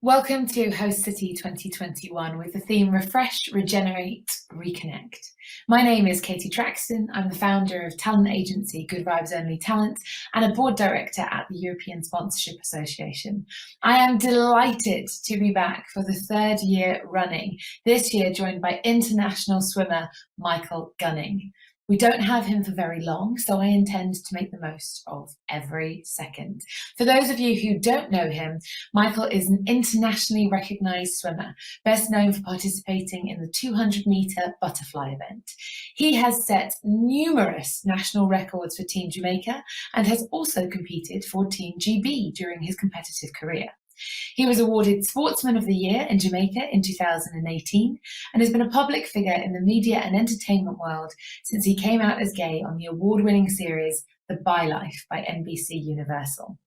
Welcome to Host City 2021 with the theme Refresh, Regenerate, Reconnect. My name is Katie Traxton. I'm the founder of talent agency Good Vibes Only Talent and a board director at the European Sponsorship Association. I am delighted to be back for the third year running, this year joined by international swimmer Michael Gunning. We don't have him for very long, so I intend to make the most of every second. For those of you who don't know him, Michael is an internationally recognised swimmer, best known for participating in the 200-metre butterfly event. He has set numerous national records for Team Jamaica and has also competed for Team GB during his competitive career. He was awarded Sportsman of the Year in Jamaica in 2018 and has been a public figure in the media and entertainment world since he came out as gay on the award-winning series The Bi Life by NBC Universal.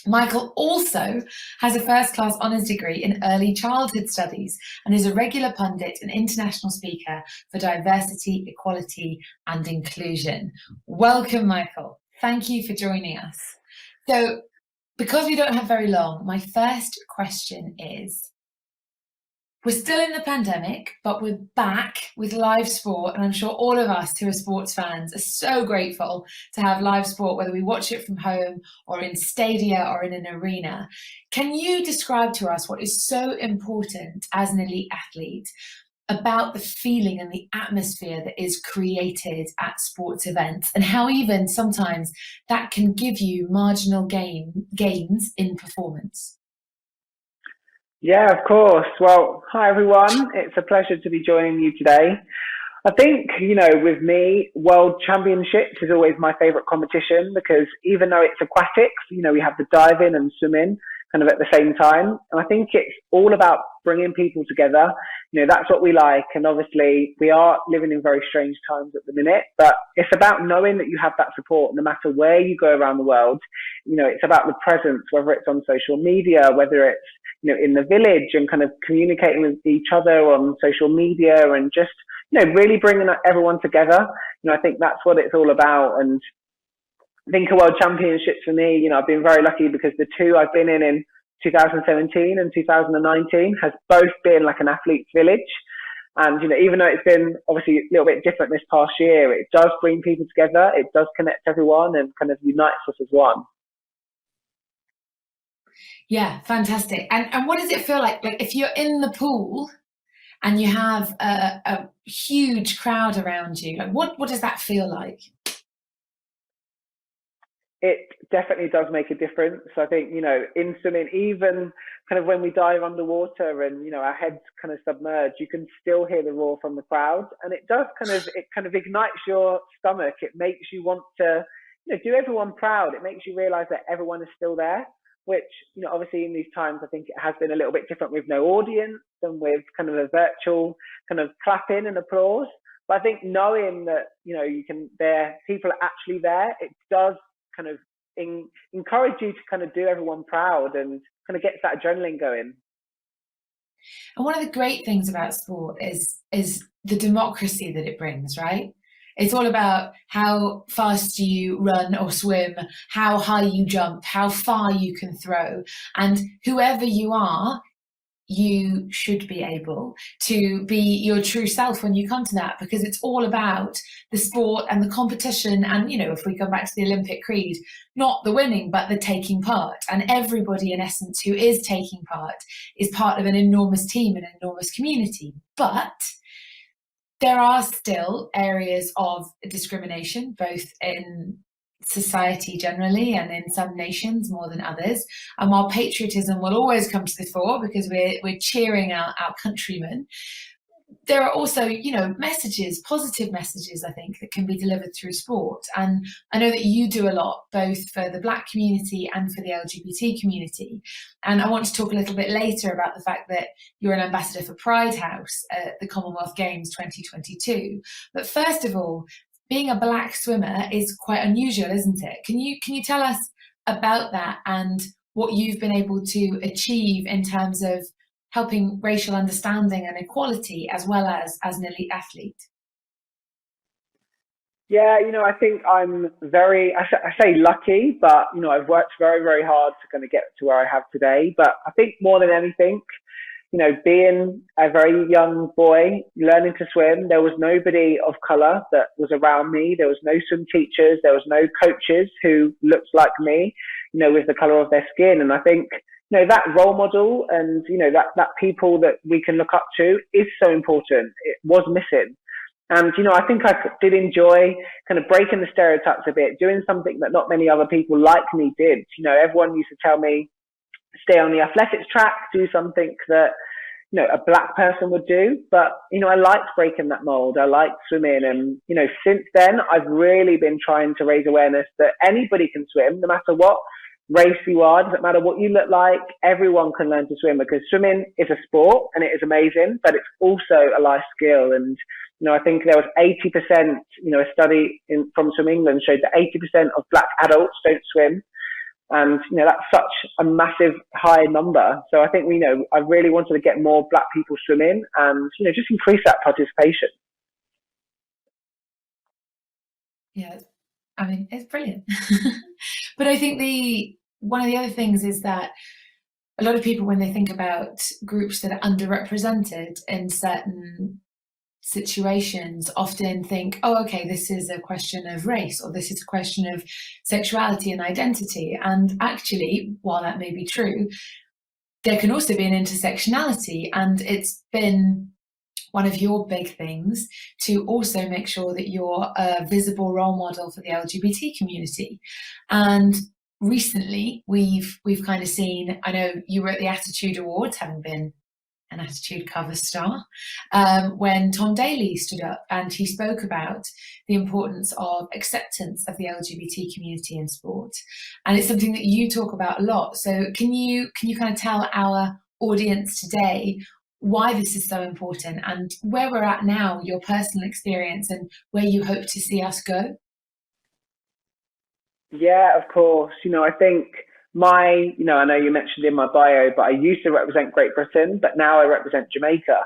Michael also has a first-class honours degree in early childhood studies and is a regular pundit and international speaker for diversity, equality and inclusion. Welcome, Michael. Thank you for joining us. So, because we don't have very long, my first question is, we're still in the pandemic, but we're back with live sport, and I'm sure all of us who are sports fans are so grateful to have live sport, whether we watch it from home or in stadia or in an arena. Can you describe to us what is so important as an elite athlete about the feeling and the atmosphere that is created at sports events, and how even sometimes that can give you marginal gains in performance? Yeah, of course. Well, hi everyone. It's a pleasure to be joining you today. I think, with me, World Championships is always my favourite competition because even though it's aquatics, we have the diving and swimming kind of at the same time. And I think it's all about bringing people together. That's what we like. And obviously we are living in very strange times at the minute, but it's about knowing that you have that support no matter where you go around the world. It's about the presence, whether it's on social media, whether it's, in the village and kind of communicating with each other on social media and just, really bringing everyone together. I think that's what it's all about. And I think a World Championships for me, I've been very lucky because the two I've been in 2017 and 2019 has both been like an athlete's village. And, even though it's been obviously a little bit different this past year, it does bring people together. It does connect everyone and kind of unites us as one. Yeah, fantastic. And what does it feel like if you're in the pool and you have a huge crowd around you? Like what does that feel like? It definitely does make a difference. I think, in swimming, even kind of when we dive underwater and, our heads kind of submerge, you can still hear the roar from the crowd. And it kind of ignites your stomach. It makes you want to, do everyone proud. It makes you realize that everyone is still there, which, obviously in these times, I think it has been a little bit different with no audience and with kind of a virtual kind of clapping and applause. But I think knowing that, people are actually there, it does kind of encourage you to kind of do everyone proud and kind of gets that adrenaline going. And one of the great things about sport is the democracy that it brings, right? It's all about how fast you run or swim, how high you jump, how far you can throw. And whoever you are, you should be able to be your true self when you come to that, because it's all about the sport and the competition. And, if we come back to the Olympic creed, not the winning, but the taking part. And everybody, in essence, who is taking part is part of an enormous team and an enormous community. But there are still areas of discrimination, both in society generally and in some nations more than others. And while patriotism will always come to the fore because we're cheering our countrymen, there are also, messages, positive messages, I think, that can be delivered through sport. And I know that you do a lot, both for the Black community and for the LGBT community. And I want to talk a little bit later about the fact that you're an ambassador for Pride House at the Commonwealth Games 2022. But first of all, being a Black swimmer is quite unusual, isn't it? Can you tell us about that and what you've been able to achieve in terms of helping racial understanding and equality as well as an elite athlete? Yeah, I think I'm I say lucky, but, I've worked very, very hard to kind of get to where I have today. But I think more than anything, being a very young boy, learning to swim, there was nobody of color that was around me. There was no swim teachers. There was no coaches who looked like me, with the color of their skin. And I think, that role model and, that people that we can look up to is so important. It was missing. And, I think I did enjoy kind of breaking the stereotypes a bit, doing something that not many other people like me did. Everyone used to tell me, stay on the athletics track, do something that, a black person would do. But, I liked breaking that mold. I liked swimming. And, since then, I've really been trying to raise awareness that anybody can swim, no matter what race you are, doesn't matter what you look like, everyone can learn to swim, because swimming is a sport and it is amazing, but it's also a life skill. And, I think there was 80%, a study from Swim England showed that 80% of black adults don't swim. And, that's such a massive high number. So I think, I really wanted to get more black people swimming and, just increase that participation. Yeah, I mean, it's brilliant. But I think one of the other things is that a lot of people, when they think about groups that are underrepresented in certain situations, often think, oh, okay, this is a question of race, or this is a question of sexuality and identity. And actually, while that may be true, there can also be an intersectionality. And it's been one of your big things to also make sure that you're a visible role model for the LGBT community. And recently we've kind of seen, I know you were at the Attitude Awards, having been an Attitude cover star, when Tom Daley stood up and he spoke about the importance of acceptance of the LGBT community in sport. And it's something that you talk about a lot. So can you kind of tell our audience today why this is so important and where we're at now, your personal experience, and where you hope to see us go? Yeah, of course. I think I know you mentioned in my bio, but I used to represent Great Britain, but now I represent Jamaica.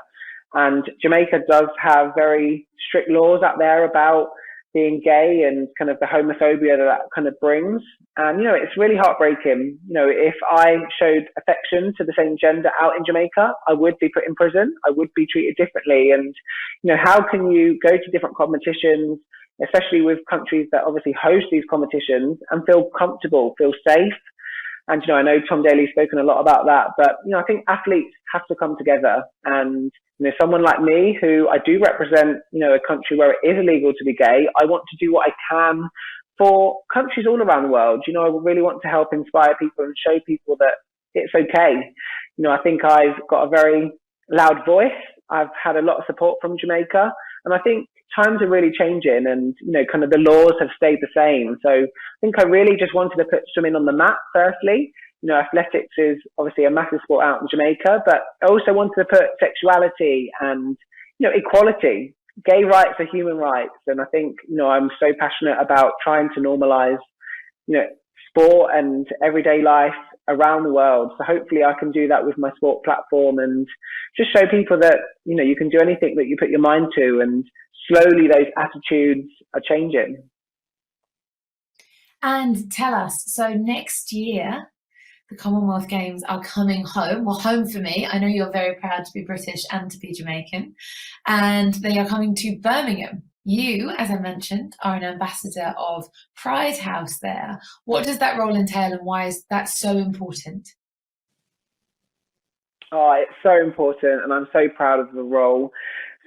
And Jamaica does have very strict laws out there about being gay and kind of the homophobia that that kind of brings. And, it's really heartbreaking. If I showed affection to the same gender out in Jamaica, I would be put in prison. I would be treated differently. And, how can you go to different competitions, especially with countries that obviously host these competitions, and feel comfortable, feel safe? And, I know Tom Daley's spoken a lot about that, but, I think athletes have to come together. And, someone like me, who I do represent, a country where it is illegal to be gay, I want to do what I can for countries all around the world. I really want to help inspire people and show people that it's okay. I think I've got a very loud voice. I've had a lot of support from Jamaica. And I think times are really changing, and, kind of the laws have stayed the same. So I think I really just wanted to put swimming on the map, firstly. Athletics is obviously a massive sport out in Jamaica, but I also wanted to put sexuality and, equality. Gay rights are human rights. And I think, I'm so passionate about trying to normalize, sport and everyday life around the world. So hopefully I can do that with my sport platform and just show people that, you can do anything that you put your mind to, and slowly those attitudes are changing. And tell us, so next year, the Commonwealth Games are coming home. Well, home for me. I know you're very proud to be British and to be Jamaican. And they are coming to Birmingham. You, as I mentioned, are an ambassador of Pride House there. What does that role entail, and why is that so important? Oh, it's so important, and I'm so proud of the role.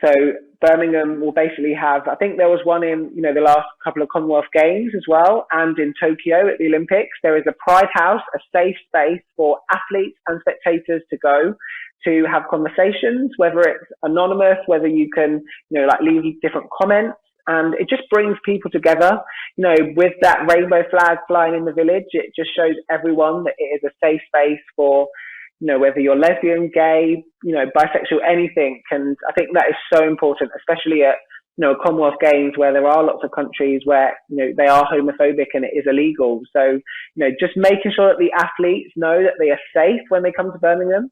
So Birmingham will basically have, I think there was one in, the last couple of Commonwealth Games as well, and in Tokyo at the Olympics. There is a Pride House, a safe space for athletes and spectators to go to have conversations, whether it's anonymous, whether you can, leave different comments. And it just brings people together, with that rainbow flag flying in the village. It just shows everyone that it is a safe space for, whether you're lesbian, gay, bisexual, anything. And I think that is so important, especially at, Commonwealth Games, where there are lots of countries where, they are homophobic and it is illegal. So, just making sure that the athletes know that they are safe when they come to Birmingham.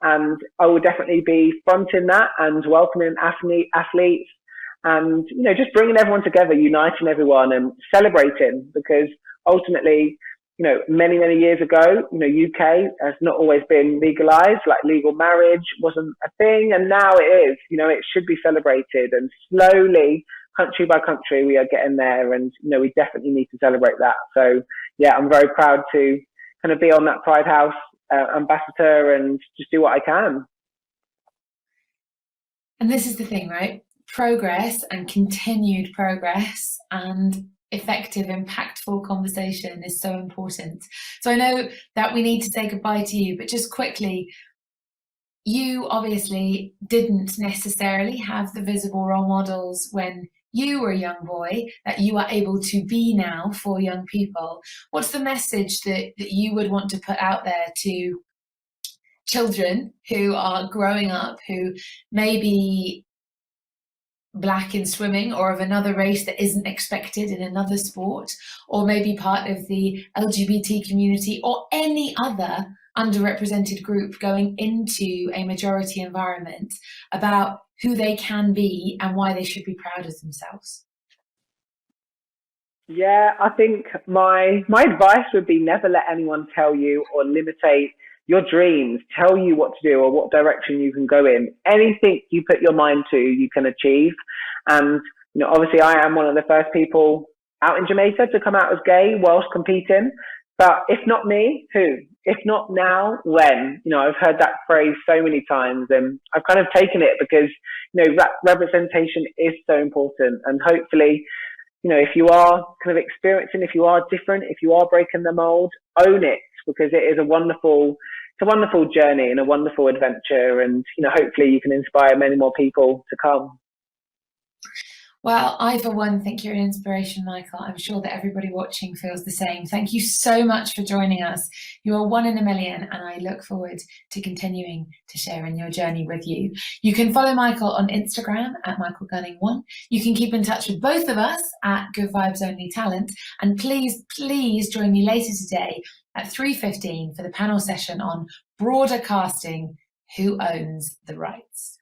And I will definitely be fronting that and welcoming athletes and, just bringing everyone together, uniting everyone and celebrating, because ultimately, many, many years ago, UK has not always been legalized, like legal marriage wasn't a thing, and now it is. It should be celebrated, and slowly, country by country, we are getting there, and, we definitely need to celebrate that. So, yeah, I'm very proud to kind of be on that Pride House ambassador and just do what I can. And this is the thing, right? Progress and continued progress and effective, impactful conversation is so important. So I know that we need to say goodbye to you, but just quickly, you obviously didn't necessarily have the visible role models when you were a young boy that you are able to be now for young people. What's the message that you would want to put out there to children who are growing up, who may be Black in swimming or of another race that isn't expected in another sport, or maybe part of the LGBT community or any other underrepresented group going into a majority environment, about who they can be and why they should be proud of themselves? Yeah, I think my advice would be never let anyone tell you or limitate your dreams, tell you what to do or what direction you can go in. Anything you put your mind to, you can achieve. And, obviously I am one of the first people out in Jamaica to come out as gay whilst competing. But if not me, who? If not now, when? I've heard that phrase so many times, and I've kind of taken it because, representation is so important. And hopefully, if you are kind of experiencing, if you are different, if you are breaking the mold, own it, because it is a wonderful journey and a wonderful adventure. And, hopefully you can inspire many more people to come. Well, I, for one, think you're an inspiration, Michael. I'm sure that everybody watching feels the same. Thank you so much for joining us. You are one in a million, and I look forward to continuing to share in your journey with you. You can follow Michael on Instagram at michaelgunning1. You can keep in touch with both of us at Good Vibes Only Talent. And please, please join me later today at 3:15 for the panel session on broader casting, Who Owns the Rights?